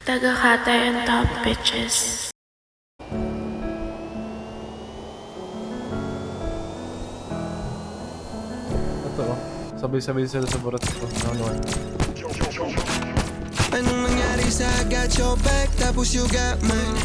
Taga-Katay and top bitches. Ito oh. Sabay-sabay sila sa burat ko. Ano. Anong nangyari sa I got your back, tapos you got mine?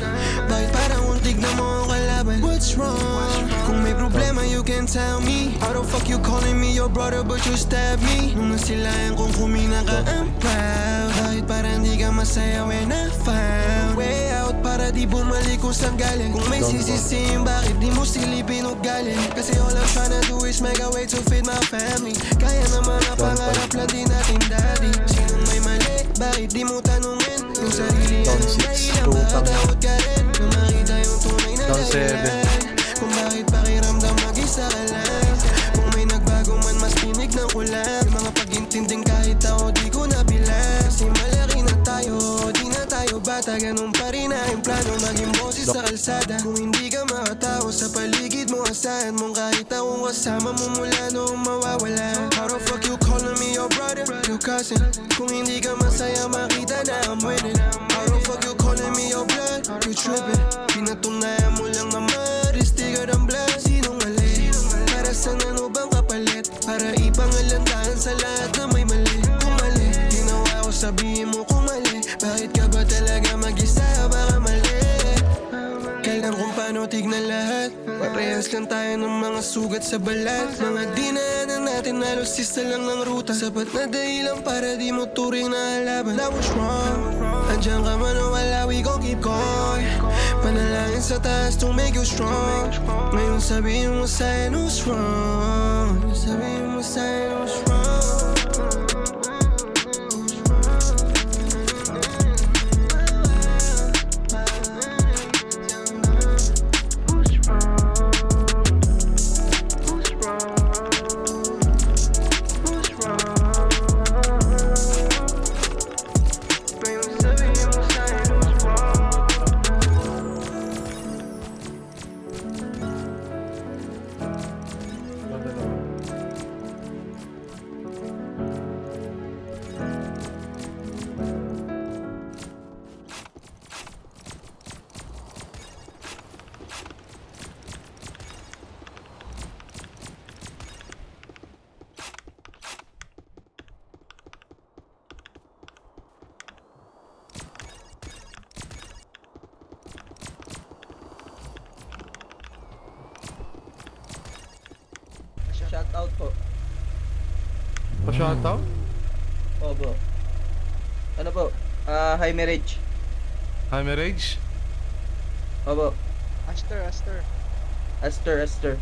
Bakit parang untig na mo ang kalaban? What's wrong? Kung may problema you can tell me. How the fuck you calling me your brother but you stab me? Nung nasilayan kong kumina ka, I'm proud. Bakit parang di ka masaya when I found way out? Para di bumalik kung saan galing. Kung may sisisihin, bakit di mo silipin o galing? Kasi all I'm tryna do is make a way to feed my family. Kaya naman na pangarap lang din natin daddy. Sinong may mali? Bakit di mo tanungin? Yung sarili yan ang dahilan, makatawad ka rin na makita yung tunay na dahilan. Kung bakit pakiramdam mag-isa ka lang. Kung may nagbago man, mas tinignan ko lang. Mga pag-intinding kahit ako di ko nabilang. Kasi malaki na tayo, di na tayo bata. Ganun pa rin na yung plano, maging boses sa kalsada. Kung hindi ka makatao sa paligid mo, asahan mong kahit akong kasama mo mula noong mawawala. How the fuck you calling me your brother, your cousin? Kung hindi ka masaya, makita na I'm winning. How the fuck you calling me your blood, you tripping? Pinatunayan mo lang na maristiga ng blood. Sinong mali? Para sa ano bang kapalit? Para ipangalandahan sa lahat na may mali. Kung mali, ginawa ko sabihin mo kung mali. Bakit ka ba talaga mag-isa? Baka mali. Kailan kung paano tignan lahat. Parehas lang tayo ng mga sugat sa balat. Mga dinaanan natin halos isa lang ng ruta. Sapat na dahilan para di mo turing na halaban. That was wrong. Andiyan ka man o wala, we gon' keep going. Panalangin sa taas to make you strong. Ngayon sabihin mo sa'kin who's wrong. Sabihin mo sa'kin who's wrong. Shoutout po. Pa-shoutout? Po bro. Ano po? High marriage. High marriage? Opo. Aster. Aster.